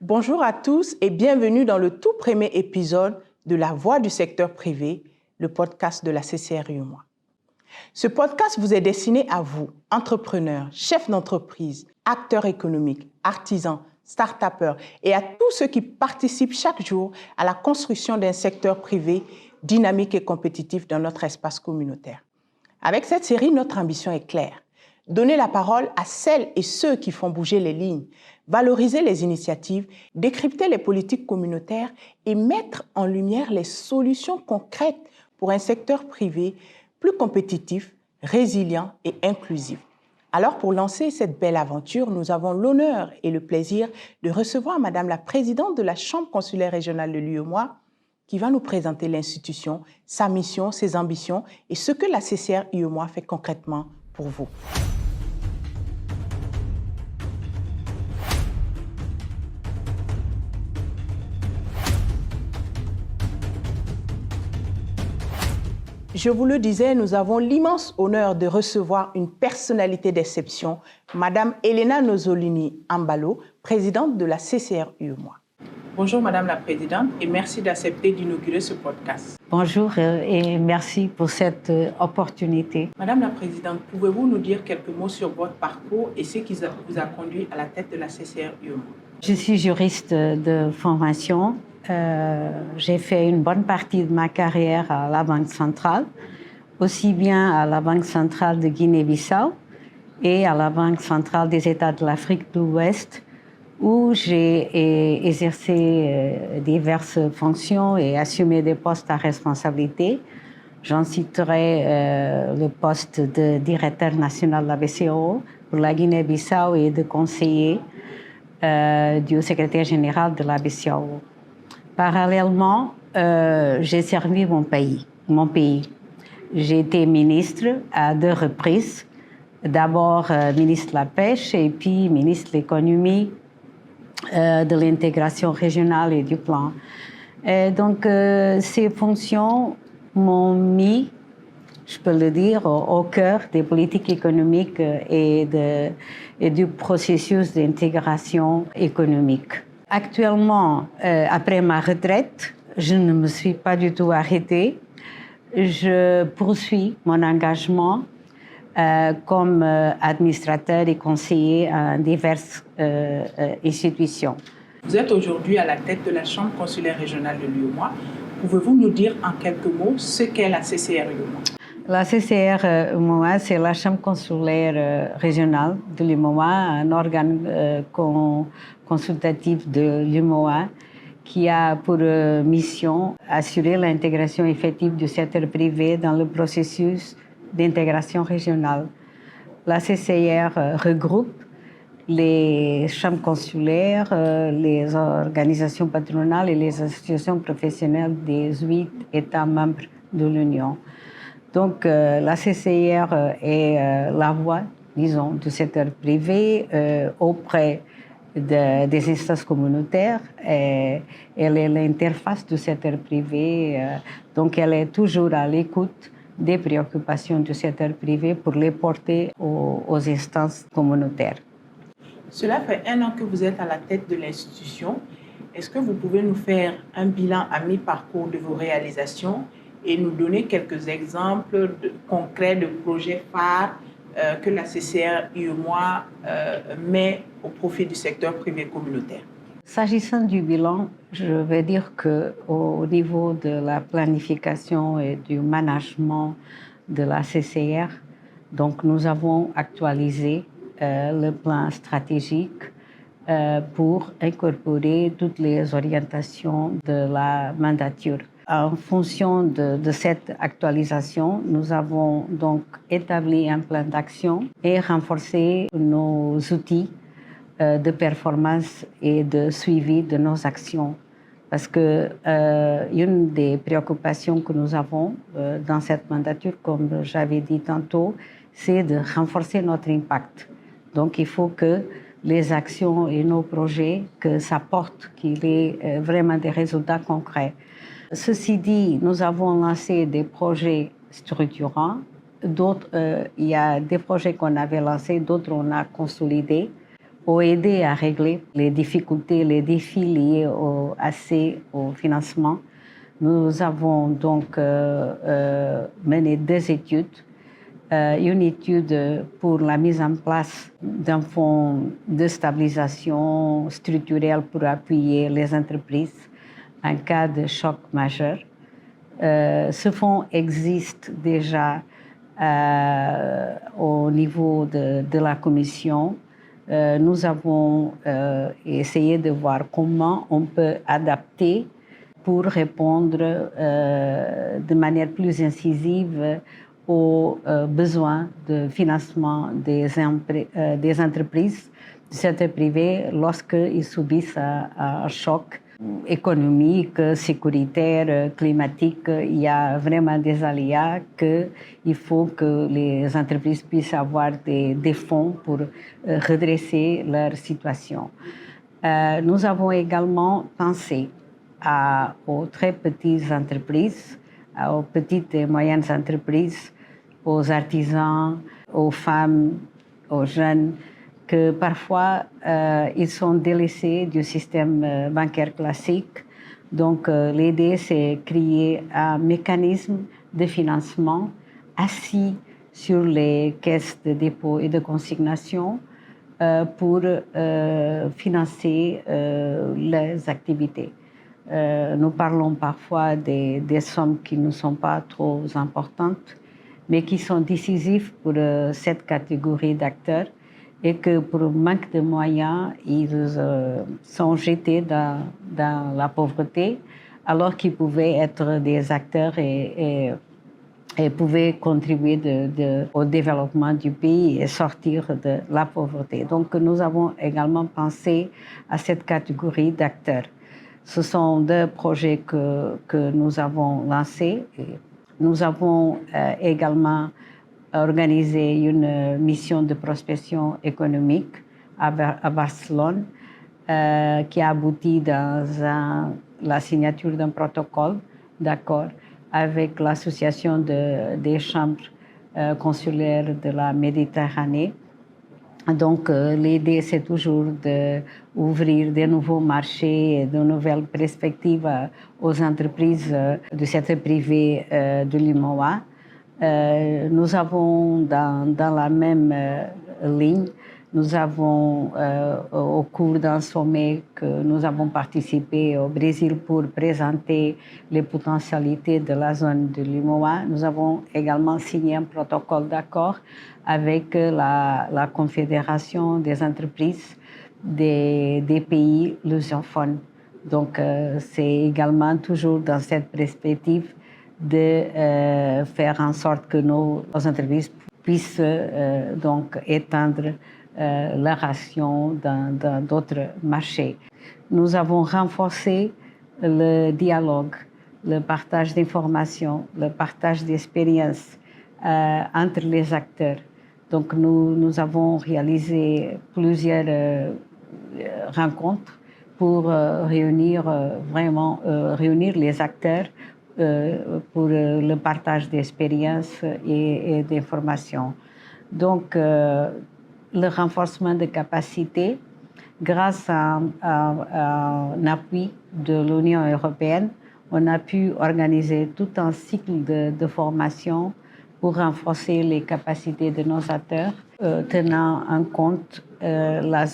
Bonjour à tous et bienvenue dans le tout premier épisode de La Voix du secteur privé, le podcast de la CCR UEMOA. Ce podcast vous est destiné à vous, entrepreneurs, chefs d'entreprise, acteurs économiques, artisans, start-upers et à tous ceux qui participent chaque jour à la construction d'un secteur privé dynamique et compétitif dans notre espace communautaire. Avec cette série, notre ambition est claire. Donner la parole à celles et ceux qui font bouger les lignes, valoriser les initiatives, décrypter les politiques communautaires et mettre en lumière les solutions concrètes pour un secteur privé plus compétitif, résilient et inclusif. Alors pour lancer cette belle aventure, nous avons l'honneur et le plaisir de recevoir Madame la Présidente de la Chambre consulaire régionale de l'UEMOA qui va nous présenter l'institution, sa mission, ses ambitions et ce que la CCR UEMOA fait concrètement pour vous. Je vous le disais, nous avons l'immense honneur de recevoir une personnalité d'exception, Madame Elena Nozzolini Ambalo, présidente de la CCR UEMOA. Bonjour Madame la Présidente et merci d'accepter d'inaugurer ce podcast. Bonjour et merci pour cette opportunité. Madame la Présidente, pouvez-vous nous dire quelques mots sur votre parcours et ce qui vous a conduit à la tête de la CCR UEMOA? Je suis juriste de formation. J'ai fait une bonne partie de ma carrière à la Banque centrale, aussi bien à la Banque centrale de Guinée-Bissau et à la Banque centrale des États de l'Afrique de l'Ouest, où j'ai exercé diverses fonctions et assumé des postes à responsabilité. J'en citerai le poste de directeur national de la BCEAO pour la Guinée-Bissau et de conseiller du secrétaire général de la BCEAO. Parallèlement, j'ai servi mon pays. J'ai été ministre à 2 reprises. D'abord ministre de la Pêche et puis ministre de l'Économie, de l'intégration régionale et du plan. Donc, ces fonctions m'ont mis, je peux le dire, au cœur des politiques économiques et du processus d'intégration économique. Actuellement, après ma retraite, je ne me suis pas du tout arrêtée. Je poursuis mon engagement comme administrateur et conseiller à diverses institutions. Vous êtes aujourd'hui à la tête de la Chambre consulaire régionale de l'UEMOA. Pouvez-vous nous dire en quelques mots ce qu'est la CCR UEMOA? La CCR UEMOA, c'est la Chambre consulaire régionale de l'UEMOA, un organe consultatif de l'UEMOA qui a pour mission assurer l'intégration effective du secteur privé dans le processus d'intégration régionale. La CCR regroupe les chambres consulaires, les organisations patronales et les associations professionnelles des 8 États membres de l'Union. Donc, la CCR est la voix, disons, du secteur privé auprès des instances communautaires. Elle est l'interface du secteur privé, donc elle est toujours à l'écoute des préoccupations du secteur privé pour les porter aux instances communautaires. Cela fait 1 an que vous êtes à la tête de l'institution. Est-ce que vous pouvez nous faire un bilan à mi-parcours de vos réalisations et nous donner quelques exemples concrets de projets phares que la CCR UEMOA met au profit du secteur privé communautaire? S'agissant du bilan, je vais dire qu'au niveau de la planification et du management de la CCR, donc nous avons actualisé le plan stratégique pour incorporer toutes les orientations de la mandature. En fonction de cette actualisation, nous avons donc établi un plan d'action et renforcé nos outils de performance et de suivi de nos actions. Parce que une des préoccupations que nous avons dans cette mandature, comme j'avais dit tantôt, c'est de renforcer notre impact. Donc il faut que les actions et nos projets, que ça porte, qu'il y ait vraiment des résultats concrets. Ceci dit, nous avons lancé des projets structurants. D'autres, il y a des projets qu'on avait lancés, d'autres on a consolidés. ont aidé à régler les difficultés, les défis liés au financement. Nous avons donc mené 2 études. Une étude pour la mise en place d'un fonds de stabilisation structurelle pour appuyer les entreprises en cas de choc majeur. Ce fonds existe déjà au niveau de la Commission. Nous avons essayé de voir comment on peut adapter pour répondre de manière plus incisive aux besoins de financement des entreprises du secteur privé lorsqu'ils subissent un choc économique, sécuritaire, climatique. Il y a vraiment des aléas qu'il faut que les entreprises puissent avoir des fonds pour redresser leur situation. Nous avons également pensé aux très petites entreprises, aux petites et moyennes entreprises, aux artisans, aux femmes, aux jeunes, que parfois ils sont délaissés du système bancaire classique. Donc l'idée, c'est créer un mécanisme de financement assis sur les caisses de dépôt et de consignation pour financer les activités. Nous parlons parfois des sommes qui ne sont pas trop importantes, mais qui sont décisives pour cette catégorie d'acteurs et que pour manque de moyens, ils sont jetés dans la pauvreté, alors qu'ils pouvaient être des acteurs et pouvaient contribuer au développement du pays et sortir de la pauvreté. Donc nous avons également pensé à cette catégorie d'acteurs. Ce sont 2 projets que nous avons lancés. Nous avons également organisé une mission de prospection économique à Barcelone qui a abouti dans la signature d'un protocole d'accord avec l'association des chambres consulaires de la Méditerranée. Donc l'idée, c'est toujours d'ouvrir de nouveaux marchés et de nouvelles perspectives aux entreprises du secteur privé de l'UMOA. Nous avons dans la même ligne, nous avons au cours d'un sommet que nous avons participé au Brésil pour présenter les potentialités de la zone de l'UMOA. Nous avons également signé un protocole d'accord avec la Confédération des entreprises des pays lusophones. Donc c'est également toujours dans cette perspective de faire en sorte que nos entreprises puissent donc étendre leur action dans d'autres marchés. Nous avons renforcé le dialogue, le partage d'informations, le partage d'expériences entre les acteurs. Donc nous avons réalisé plusieurs rencontres pour réunir les acteurs pour le partage d'expériences et d'informations. Donc, le renforcement de capacités, grâce à un appui de l'Union européenne, on a pu organiser tout un cycle de formation pour renforcer les capacités de nos acteurs, tenant en compte la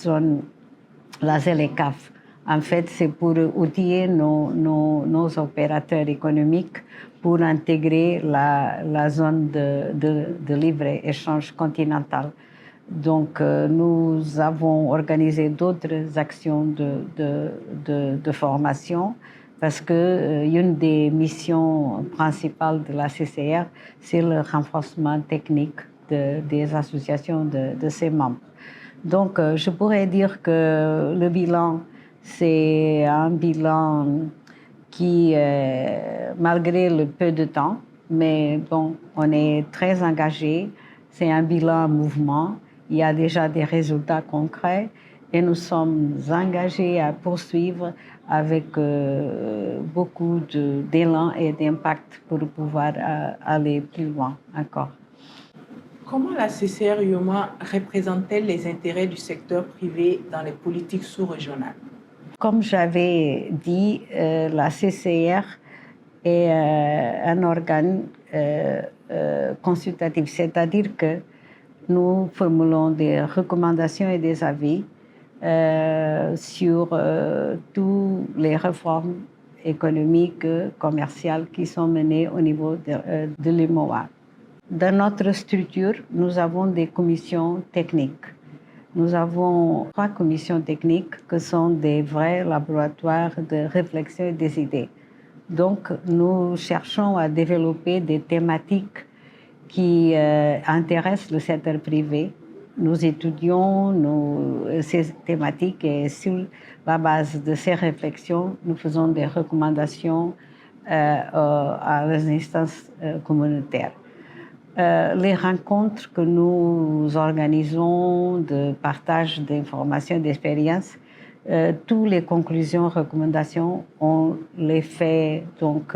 ZLECAf. En fait, c'est pour outiller nos opérateurs économiques pour intégrer la zone de libre-échange continental. Donc, nous avons organisé d'autres actions de formation parce qu'une des missions principales de la CCR, c'est le renforcement technique des associations de ses membres. Donc, je pourrais dire que le bilan, c'est un bilan qui, malgré le peu de temps, mais bon, on est très engagé. C'est un bilan en mouvement. Il y a déjà des résultats concrets et nous sommes engagés à poursuivre avec beaucoup d'élan et d'impact pour pouvoir aller plus loin encore. Comment la CCR UEMOA représente-t-elle les intérêts du secteur privé dans les politiques sous-régionales? Comme j'avais dit, la CCR est un organe consultatif, c'est-à-dire que nous formulons des recommandations et des avis sur toutes les réformes économiques, commerciales qui sont menées au niveau de l'UEMOA. Dans notre structure, nous avons des commissions techniques. Nous avons 3 commissions techniques qui sont des vrais laboratoires de réflexion et des idées. Donc, nous cherchons à développer des thématiques qui intéressent le secteur privé. Nous étudions ces thématiques et sur la base de ces réflexions, nous faisons des recommandations à les instances communautaires. Les rencontres que nous organisons de partage d'informations et d'expériences, toutes les conclusions, recommandations, on les fait donc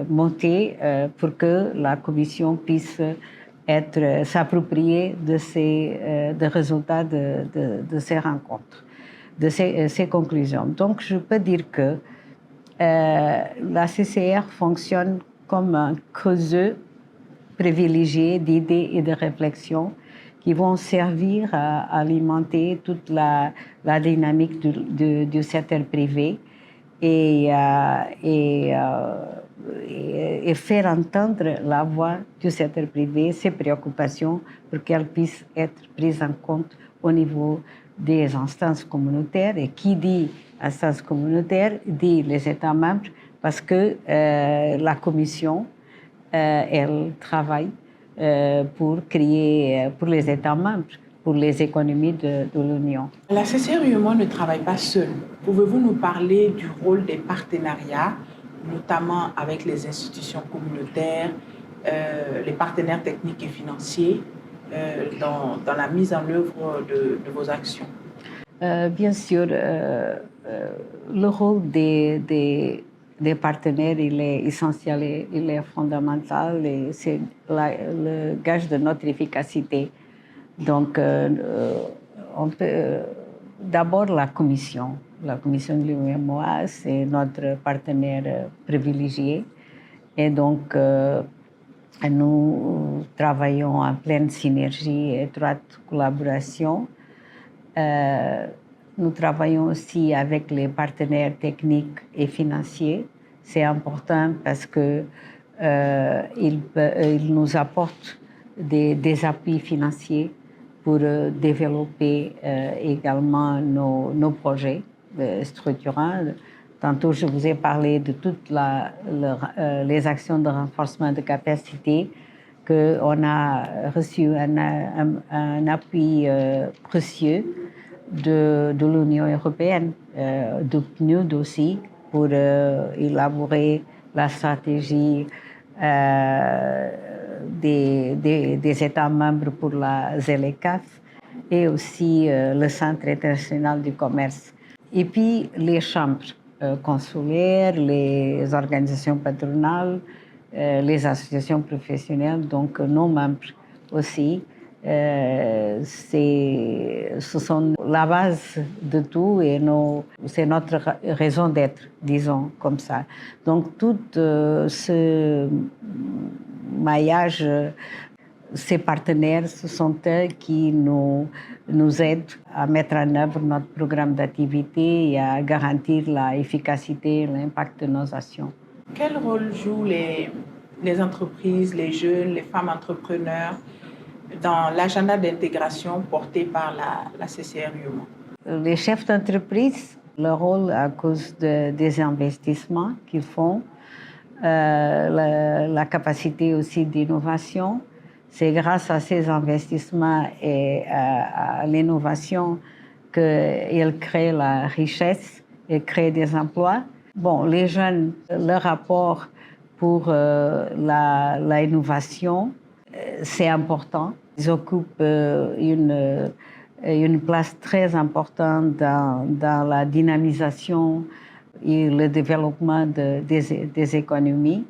monter pour que la commission puisse s'approprier des résultats de ces rencontres, de ces conclusions. Donc, je peux dire que la CCR fonctionne comme un creuseur privilégié d'idées et de réflexions qui vont servir à alimenter toute la dynamique du secteur privé et faire entendre la voix du secteur privé, ses préoccupations, pour qu'elles puissent être prises en compte au niveau des instances communautaires. Et qui dit instances communautaires dit les États membres, parce que la Commission, elle travaille pour créer, pour les États membres, pour les économies de l'Union. La CCR UEMOA ne travaille pas seule. Pouvez-vous nous parler du rôle des partenariats, notamment avec les institutions communautaires, les partenaires techniques et financiers, dans la mise en œuvre de vos actions? Bien sûr, le rôle des partenaires, il est essentiel, il est fondamental et c'est le gage de notre efficacité. Donc, on peut d'abord la commission de l'UEMOA, c'est notre partenaire privilégié et donc nous travaillons en pleine synergie et étroite collaboration. Nous travaillons aussi avec les partenaires techniques et financiers. C'est important parce que ils nous apportent des appuis financiers pour développer également nos projets structurants. Tantôt, je vous ai parlé de toutes les actions de renforcement de capacité qu'on a reçu un appui précieux de l'Union européenne, du PNUD aussi, pour élaborer la stratégie des États membres pour la ZLECAf et aussi le Centre international du commerce. Et puis les chambres consulaires, les organisations patronales, les associations professionnelles, donc nos membres aussi. Ce sont la base de tout et c'est notre raison d'être, disons comme ça. Donc tout ce maillage, ces partenaires, ce sont eux qui nous aident à mettre en œuvre notre programme d'activité et à garantir l'efficacité et l'impact de nos actions. Quel rôle jouent les entreprises, les jeunes, les femmes entrepreneurs dans l'agenda d'intégration porté par la CCR UEMOA? Les chefs d'entreprise, leur rôle à cause des investissements qu'ils font, la capacité aussi d'innovation, c'est grâce à ces investissements et à l'innovation qu'ils créent la richesse et créent des emplois. Bon, les jeunes, leur rapport pour l'innovation, c'est important. Ils occupent une place très importante dans la dynamisation et le développement des économies.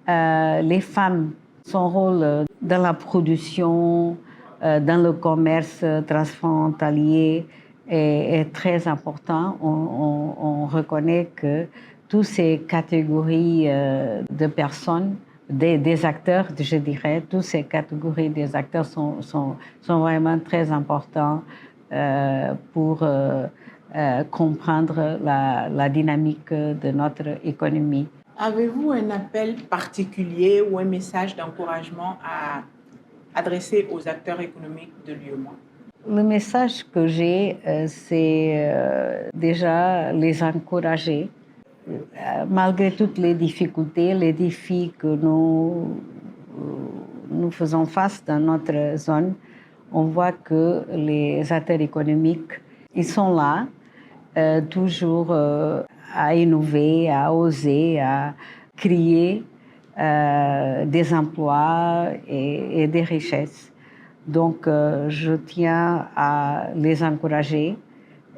Les femmes, son rôle dans la production, dans le commerce transfrontalier est très important. On reconnaît que toutes ces catégories de personnes, des acteurs, je dirais, toutes ces catégories des acteurs sont vraiment très importants pour comprendre la dynamique de notre économie. Avez-vous un appel particulier ou un message d'encouragement à adresser aux acteurs économiques de l'UEMOA? Le message que j'ai, c'est déjà les encourager. Malgré toutes les difficultés, les défis que nous faisons face dans notre zone, on voit que les acteurs économiques, ils sont là, toujours à innover, à oser, à créer des emplois et des richesses. Donc, je tiens à les encourager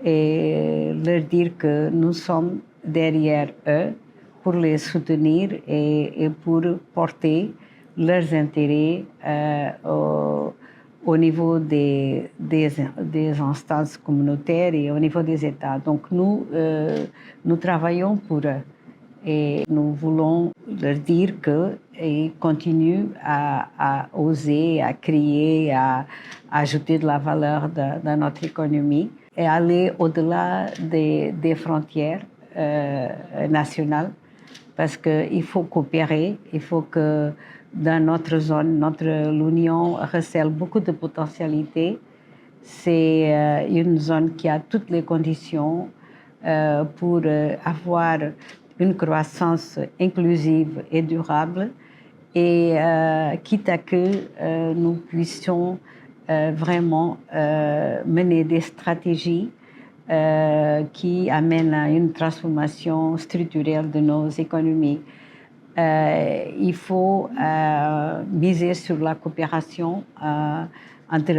et leur dire que nous sommes derrière eux pour les soutenir et pour porter leurs intérêts au niveau des instances communautaires et au niveau des États. Donc, nous travaillons pour eux. Et nous voulons leur dire qu'ils continuent à oser, à créer, à ajouter de la valeur dans notre économie et aller au-delà des frontières nationales parce qu'il faut coopérer, il faut que dans notre zone, l'Union recèle beaucoup de potentialités. C'est une zone qui a toutes les conditions pour avoir une croissance inclusive et durable et quitte à que nous puissions vraiment mener des stratégies qui amènent à une transformation structurelle de nos économies. Il faut miser sur la coopération entre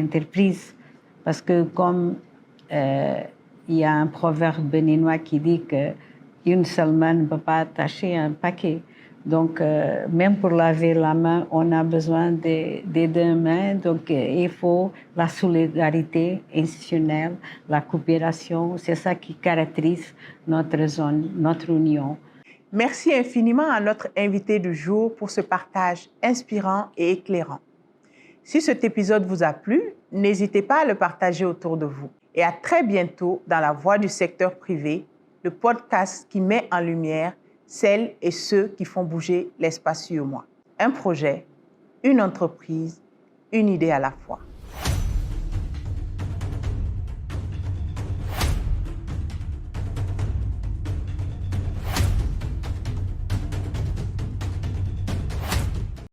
entreprises parce que comme il y a un proverbe béninois qui dit qu'une seule main ne peut pas attacher un paquet. Donc, même pour laver la main, on a besoin des deux mains. Donc, il faut la solidarité institutionnelle, la coopération. C'est ça qui caractérise notre zone, notre union. Merci infiniment à notre invité du jour pour ce partage inspirant et éclairant. Si cet épisode vous a plu, n'hésitez pas à le partager autour de vous. Et à très bientôt dans La Voix du secteur privé, le podcast qui met en lumière celles et ceux qui font bouger l'espace UEMOA. Un projet, une entreprise, une idée à la fois.